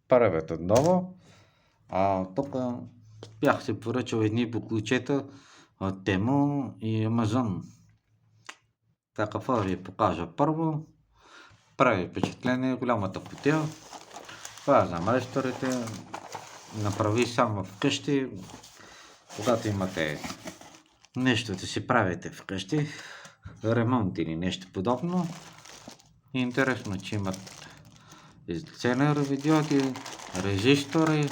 Правят отново. Тук бях си поръчал едни буклучета от Тему и Амазон. Така ви покажа първо. Прави впечатление голямата кутия. Това е за майсторите. Направи само вкъщи. Когато имате нещо да си правите вкъщи, ремонт или нещо подобно. Интересно, че имат изолационни диоди, резистори,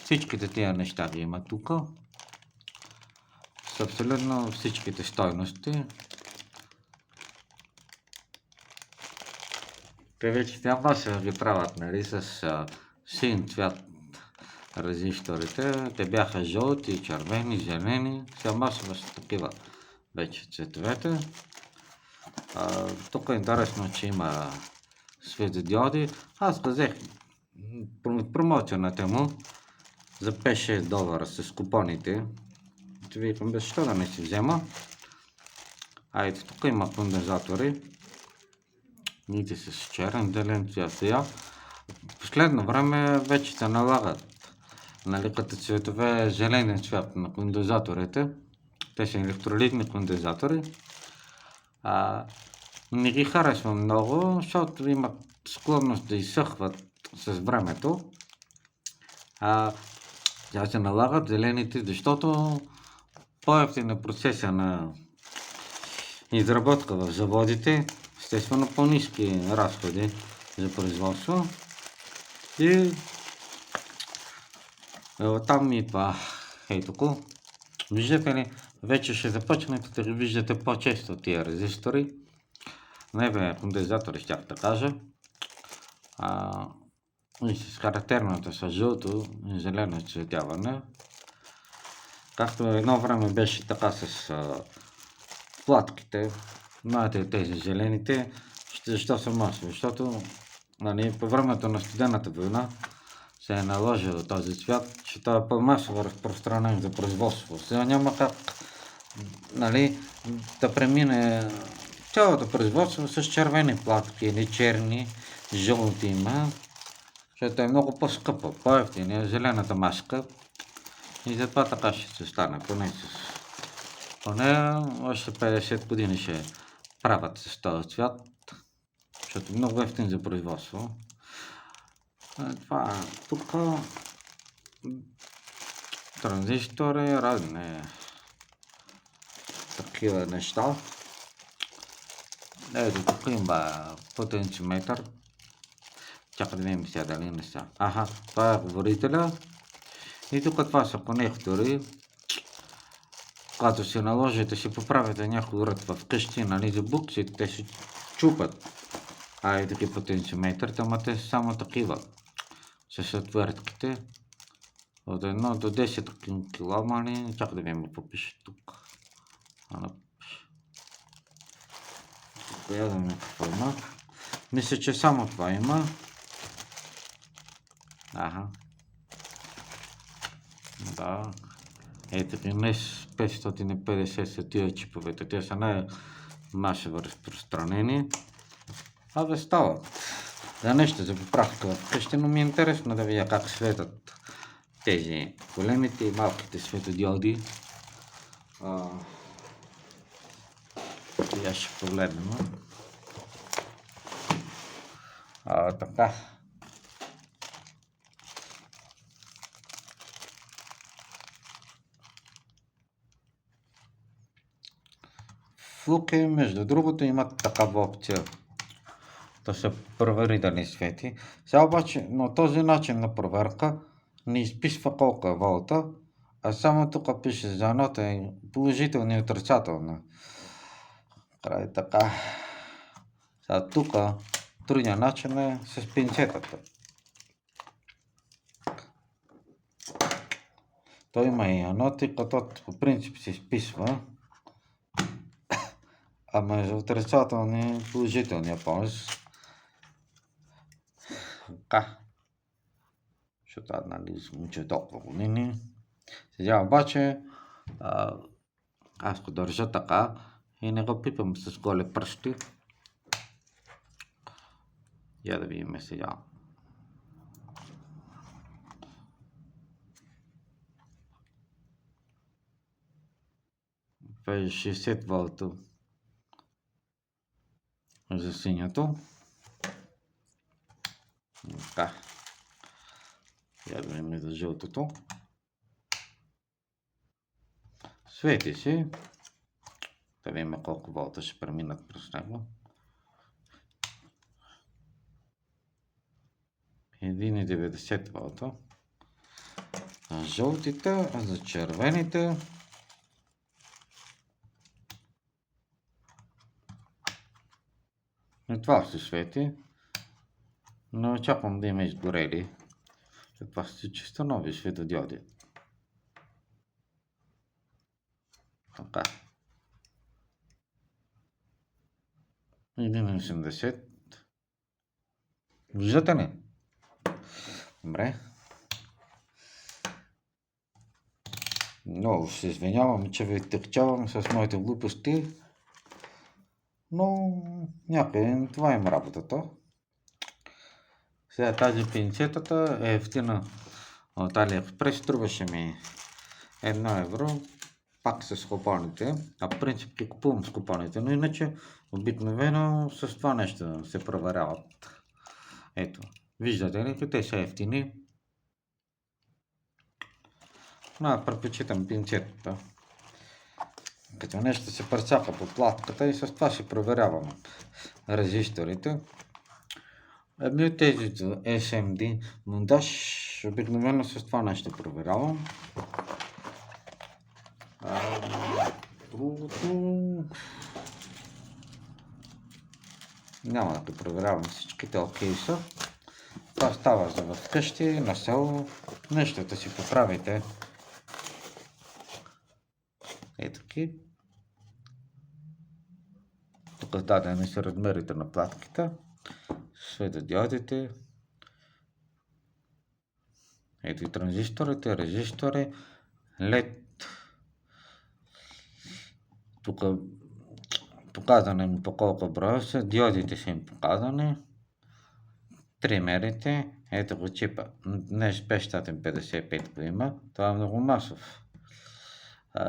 всичките тия неща ги има тук. С абсолютно всичките стойности. Те вече няма се ги правят, нали, с син цвят резисторите. Те бяха жълти, червени, зелени. Сега масово са такива вече цветовете. Тук е интересно, че има светодиоди. Аз взех промоцията му за 5-6 долара с купоните. Викам, защо да не си взема. Ето, тук има кондензатори. Видите с черен, зелен цвят. В последно време вече се налагат, нали, като цветове зелен цвят на кондензаторите. Те са електролитни кондензатори. Не ги харесвам много, защото имат склонност да изсъхват с времето. Тя се налагат зелените, защото по-ефтин е процеса на изработка в заводите, естествено по-ниски разходи за производство. И там идва тук. Виждате ли, вече ще започнете да ги виждате по-често тия резистори. Не кондензатори, щях да кажа. И с характерното с жълто и зелено цветяване. Както едно време беше така с платките, знаете тези зелените, защо са масови? Защото, нали, по времето на студената война се е наложил този цвят, че той е по-масово разпространен за производство. Сега няма как, нали, да премине цялото производство с червени платки или черни, жълти има, защото е много по-скъпо, по-ефтино е зелената маска и затова така ще се стане, поне още 50 години ще правят с този цвят, защото е много ефтин за производство. Това тук транзистори, разни такива неща. Ето тук има потенциометър. Чакай да видим сега дали не са. Това е говорителя. И тук това са конектори. Когато се наложите, си поправите някой уред в къщи, нали, за буксите, те се чупат. И таки потенциометър, ама те са само такива. С отвертките. От 1 до 10 киломани. Чакай да видим какво пише тук. Я да ми какво има. Мисля, че само това има. Да. Ето днес 550 са тия чиповете. Те са най-масово разпространени. Стават. За нещо за поправка вкъщи, но ми е интересно да видя как светят тези големите и малките светодиоди. Я ще погледнем. Така. Флуке, между другото, имат такава опция да се провери дали свети. Сега обаче, но този начин на проверка не изписва колко е волта, а само тук пише за едното е положително и отрицателно. Така. Сега тук трудният начин е с пинцетата. Той има и аноти, като по принцип се изписва, а между отрицателния и положителния полз. Така. Защото нали смуча толкова години. Сега обаче аз го държа така и не го пипам с голи пръсти. Я да видим сега. Това е 60 волта за синято. Така. Я да видим за жълтото. Свети си. Да видим колко волта ще преминат през него. 1,90 волта. За жълтите, а за червените и това се свети, но очаквам да има изгорели. Това са чисто нови светодиоди. Така. 1,80. Виждате ли? Добре. Много се извинявам, че ви тъкчавам с моите глупости, но някъде това има работата. Сега тази пинцетата е ефтина от AliExpress, струваше ми 1 евро, пак с купоните, а в принцип ги купувам с купоните, но иначе обикновено с това нещо се проверяват. Ето, виждате ли, те са ефтини. Но предпочитам пинцетата. Като нещо се прецака по платката и с това си проверявам резисторите. Ами тези SMD монтаж обикновено с това нещо проверявам. Няма да го проверявам всичките, окей са. Това става за вкъщи, на село, нещата си поправите. Ето таки. Тук дадени са размерите на платките, светодиодите. Ето и транзисторите, резистори, LED. Тук показане ми по колко броя са, диодите са им показани. Тримерите, ето го чипа, днес 555 го има, това е много масов.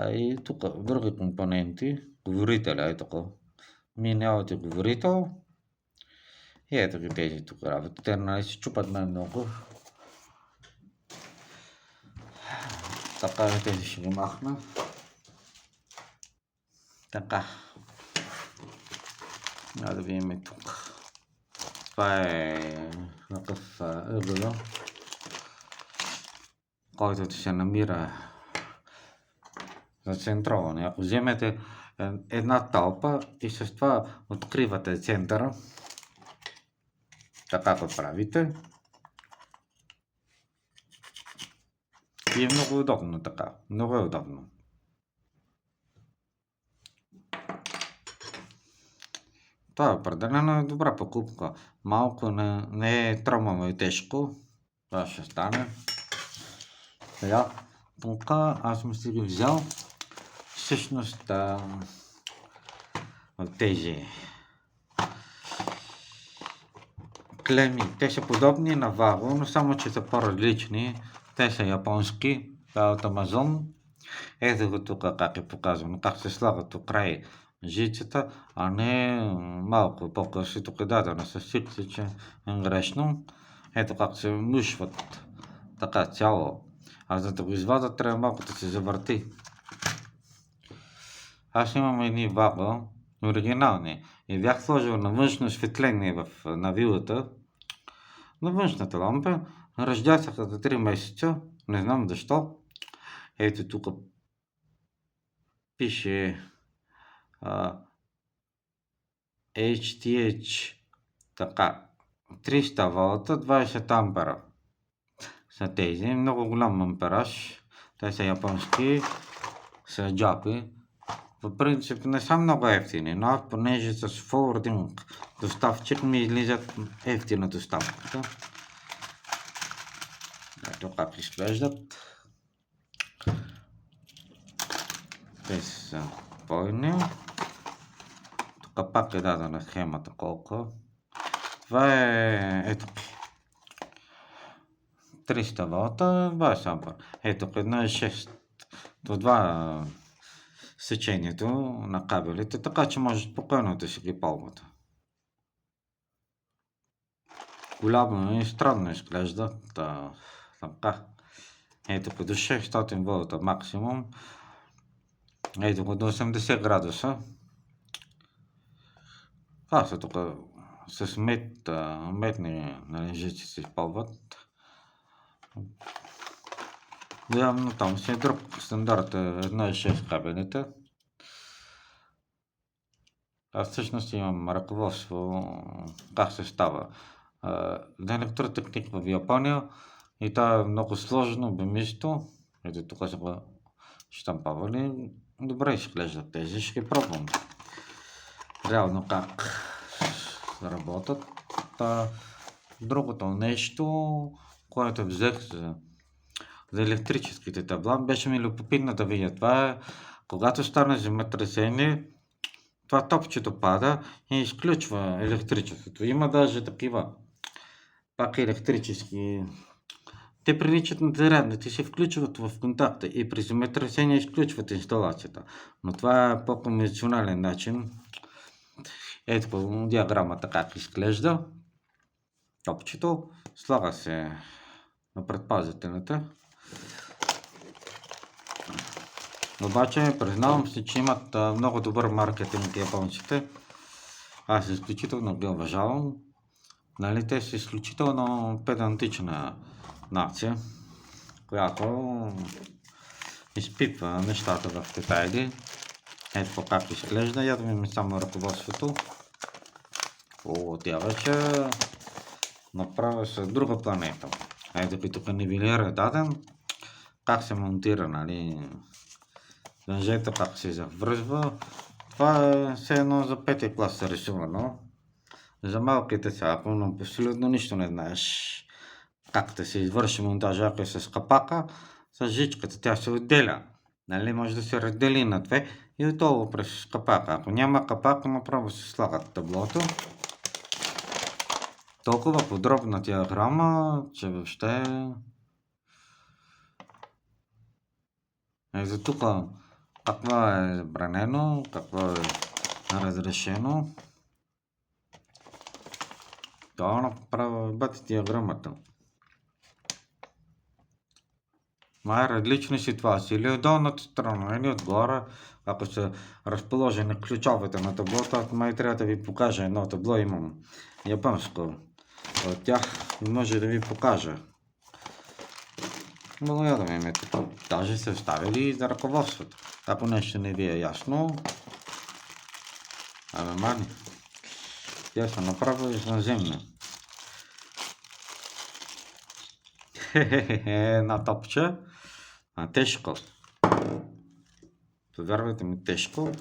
И тук други компоненти, говорителя е тук, миналите говорител. И ето ги тези тук работи, те нали се чупат много. Така тези ще ги махна. Така. Да видим тук. Това е такъв ъгъл, който се намира за центроване. Ако вземете една тълпа и с това откривате центъра, така го правите. И е много удобно така. Много е удобно. Това е определено добра покупка. Малко не е тромаво и тежко. Това ще стане. Сега, тук аз съм си ги взял. Всъщност от тези клеми. Те са подобни на Vago, но само че са по-различни. Те са японски. Това е от Amazon. Ето го тук как е показано. Как се слагат от край жицата, а не малко по-късно. Тук е дадено със сикси, че е грешно. Ето как се мушват така цяло. А за да го извадят, трябва малко да се завърти. Аз имам едни Vago, оригинални. И бях сложил на външно осветление на вилата. На външната лампа. Ръждясаха за 3 месеца. Не знам защо. Ето тук пише HTH така 300 волта, 20 ампера са тези. Много голям ампераж. Те са японски, са джапи. В принцип не са много ефтини, но понеже с форвардинг доставчик ми излизат ефтина доставката. Ето как изглеждат. Те са бойни. Тук пак е дадена схемата колко. Това е ето 300 волта, 20 ампер. Ето 1,6. Това сечението на кабелите, така че може спокойно да си ги ползвате. Голямо и странно изглежда. Така. Ето го до 600 волта максимум. Ето го до 80 градуса. Това са тук с медни жици се използват. Явно там си е друг стандарт, 1.6 кабелите. Аз всъщност имам ръководство как се става за електротехник в Япония и това е много сложно, обемисто. Ето тук са го щампавали. Добре изглеждат тези, ще ги пробвам. Реално как работят. Другото нещо, което взех за електрическите табла, беше ми любопитно да видя. Това е, когато стане земетресение, това топчето пада и изключва електричеството. Има даже такива пак електрически. Те приличат на зарядните, се включват в контакта и при земетресение изключват инсталацията. Но това е по-конвенционален начин. Ето по диаграмата как изглежда. Топчето слага се на предпазителната. Обаче признавам си, че имат много добър маркетинг японците. Аз изключително ги уважавам. Нали, те са изключително педантична нация, която изпипва нещата в детайли. Ето как изглежда. Я да видим само ръководството. Тя вече направя с друга планета. Ето като тук нивелир е даден. Как се монтира, нали? Дънжето как се завръзва. Това е все едно за 5 клас рисувано. За малките са, ако абсолютно нищо не знаеш как да се извърши монтажа, ако е с капака, с жичката тя се отделя. Нали, може да се раздели на две и отдолу през капака. Ако няма капака, направо се слагат таблото. Толкова подробна диаграма, че въобще за тук какво е забранено, какво е разрешено. Това направо бати диаграмата. Ма е различни ситуации. Или от долната страна, или отгоре. Ако са разположени ключовете на таблото, май трябва да ви покажа едно табло. Имам японско от тях и може да ви покажа. Благодаря да ми имете. Даже са оставили и за ръководството. Ако нещо не ви е ясно, мани. Тя са направо извънземна. На топче. Тежко. Повярвайте ми, тежко.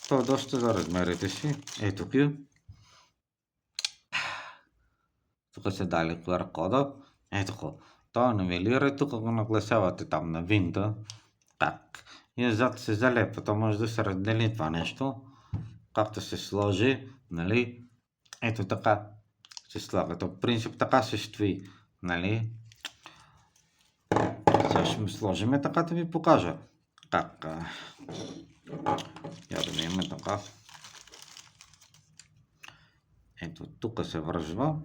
То е доста за размерите си. Ето ги. Тук се дали QR кода. Ето го. Това нивелира. Тук го нагласявате там на винта. Так. И зад се залепва. То може да се раздели това нещо. Както се сложи. Нали? Ето така се слага. То в принцип така се стои. Нали? Сега ще ми сложим така да ви покажа. Так. Я да видим така. Ето тук се връзва.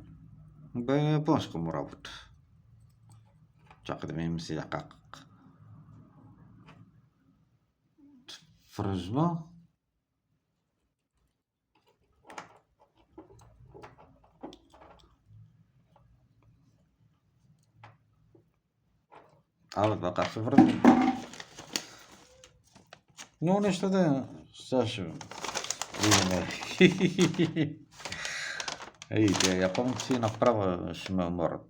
Бе японска му работа. Чакай да видим сега как. Връзва. Това как се връзва. Но нещо да е. Сега ще видим. Те японци направо ще ме уморят.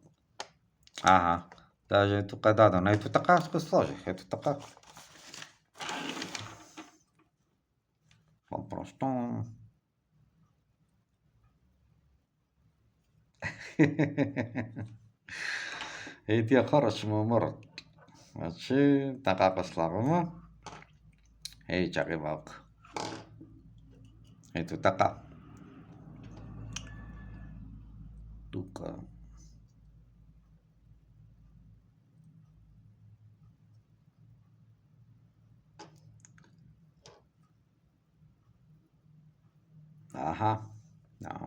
Даже тук е дадено. Ето така аз го сложих. Ето така. Просто... тия хора ще ме уморят. Значи така го слагаме. Чакай малко. Ето така. Тук. Аха, да.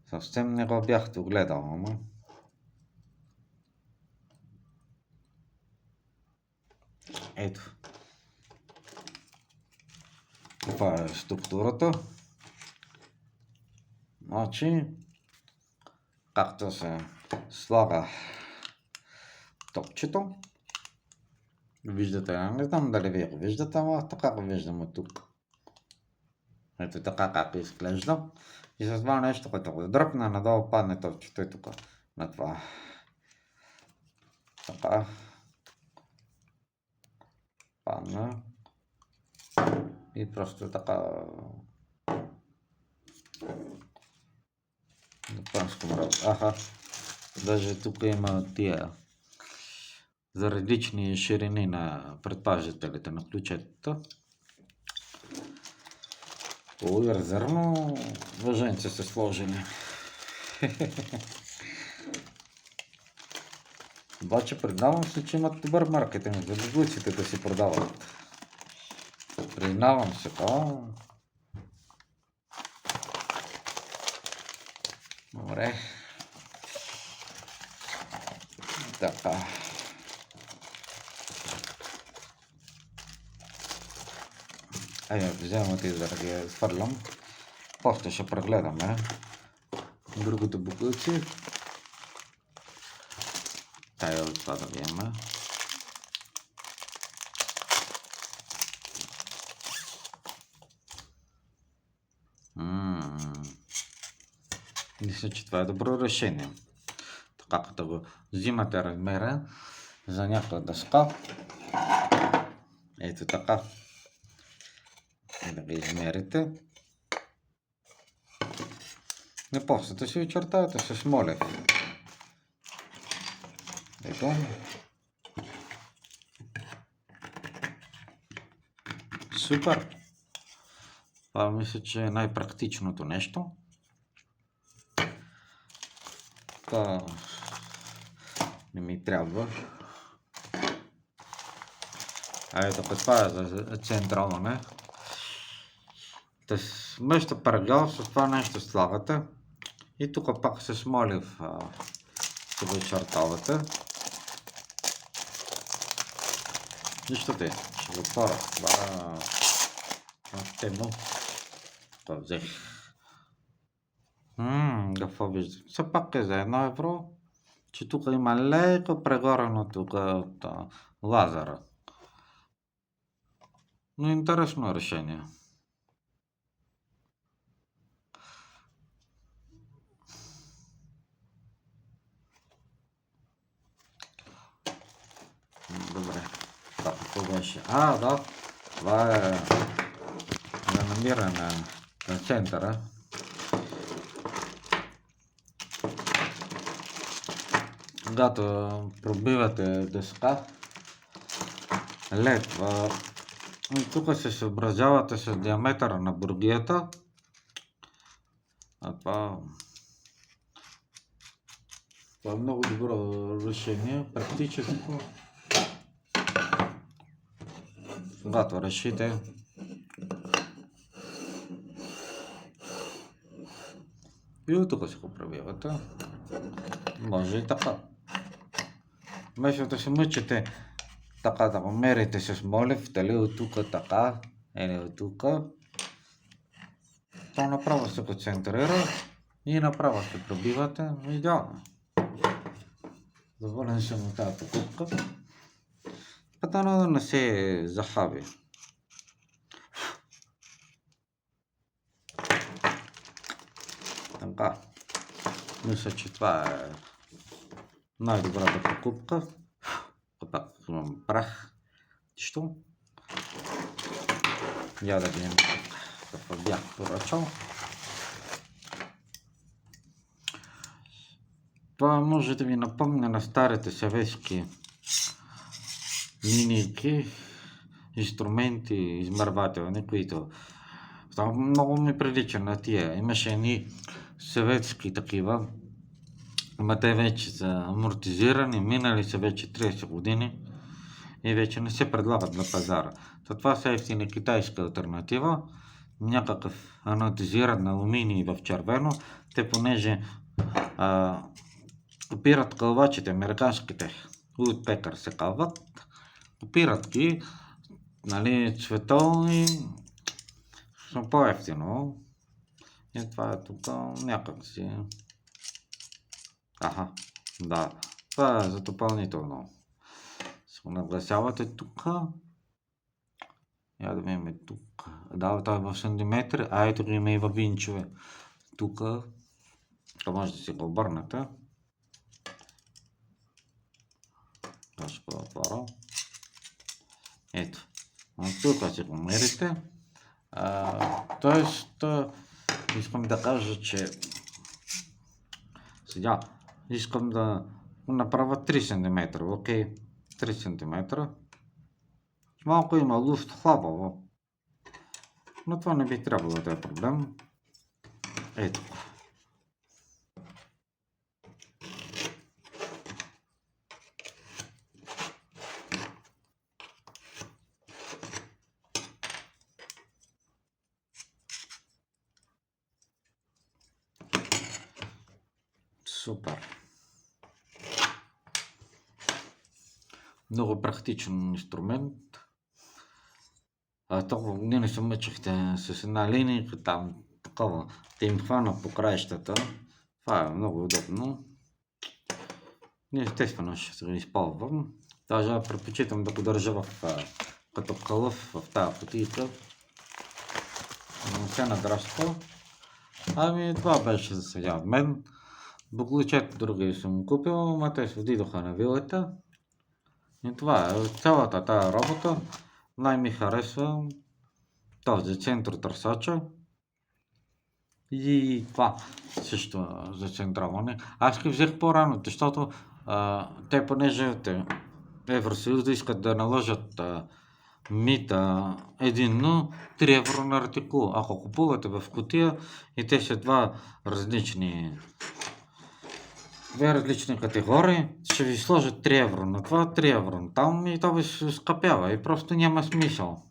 Съвсем не го бях догледал, ама. Ето. Това е структурата. Значи, както се слага топчето. Виждате, не знам дали вие го виждате, ама така го виждам от тук. Ето така как изглежда. И с това нещо, като го дръпна, надолу падне топчето и тук на това. Така. Падна. И просто така. Аха. Даже тук има тия за различни ширини на предпазителите на ключетата. Ой, резервно въженце са сложени. Обаче признавам се, че имат добър маркетинг за безлуците да си продават. Признавам се, Добре. Така. Вземам ти да ги свърлям. После ще прегледаме другото буклуци. Тая от това да взема. Мисля, че това е добро решение. Така като го взимате размера за някаква дъска. Ето така. И да ги измерите. И после да си очертаете с молев. Ето. Супер. Това мисля, че е най-практичното нещо. Това не ми трябва. Ето това е за централане. Вместо парагал с това нещо слагате. И тук пак с молив ще го очертавате. Виждате, ще го пора. Това темно. Това взех. Какво виждам? Все пак е за 1 евро, че тук има леко прегорено тук от лазера. Но интересно решение. Добре. Това беше. Да. Това е за намиране на центъра. Когато пробивате дъска, летва, и тук се съобразявате с диаметъра на бургията. Това е много добро решение, практическо. Когато решите и от тук си го пробивате. Може и така. Вместо да се мъчите така да го мерите с молив, дали от тук така или от тук, то направо се концентрира и направо се пробивате. Идеално. Доволен съм от тази покупка. Пътано да не се захаби. Така. Мисля, че това е най-добрата покупка. Пак имам прах. Що? Я да видим какво бях поръчал. Това може да ви напомня на старите съветски линейки, инструменти, измервателни, които много ми прилича на тия. Имаше едни съветски такива, ама те вече са амортизирани, минали са вече 30 години и вече не се предлагат на пазара. Това са ефтина китайска алтернатива, някакъв анодизиран алуминий в червено. Те понеже копират кълвачите, американските Woodpecker се казват, копират ги, нали, цветол и са по-ефтино. И това е тук някак си. Аха, да, това е за допълнително. Се нагласявате тук. Я да видим тук. Да, това е в сантиметри, а ето го има и в инчове. Тук, може да си го обърнете. Това ще го отворя. Ето. Тук си го мерите. Тоест, искам да кажа, че сега искам да направя 3 см, окей? 3 см. Малко има луфт, хлабаво. Но това не би трябвало да е проблем. Ето. Супер. Много практичен инструмент. Толкова не се мъчихте с една линейка там, такова, те им хвана по краищата. Това е много удобно. Естествено ще се го използвам. Даже предпочитам да го държа като кълъв в тази кутийка. Не се надраства. Ами това беше за сега от мен. Буклучет други съм купил, ама те се отидоха на вилата. И това е цялата тая работа. Най-ми харесва този центротърсача. И това също за централване. Аз ги взех по-рано, защото те понеже Евросъюз искат да наложат мита единно 3 евро на артикул. Ако купувате в кутия и те са две различни категории, ще ви сложат 3 евро на това, 3 евро на там и това ви се скъпява и просто няма смисъл.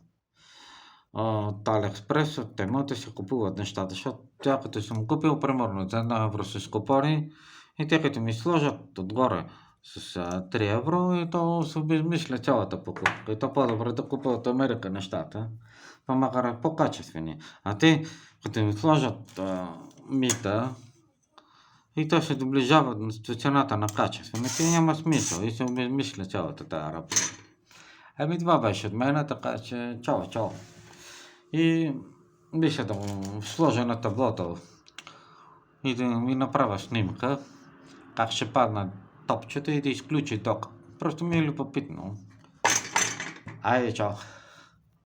От Алиекспрес, от темата се купуват нещата, защото тя като съм купил примерно за 1 евро с купони и те като ми сложат отгоре с 3 евро и то се обезмисля цялата покупка. И то по-добре да купя от Америка нещата, па макар по-качествени. А те като ми сложат мита и то се доближава с цената на качествените и няма смисъл и се обезмисля цялата тази работа. Ами това беше от мен, така че чао. И мисля да му сложа на таблото и да ми направя снимка как ще падна топчета и да изключи тока. Просто ми е любопитно. Айде, чао!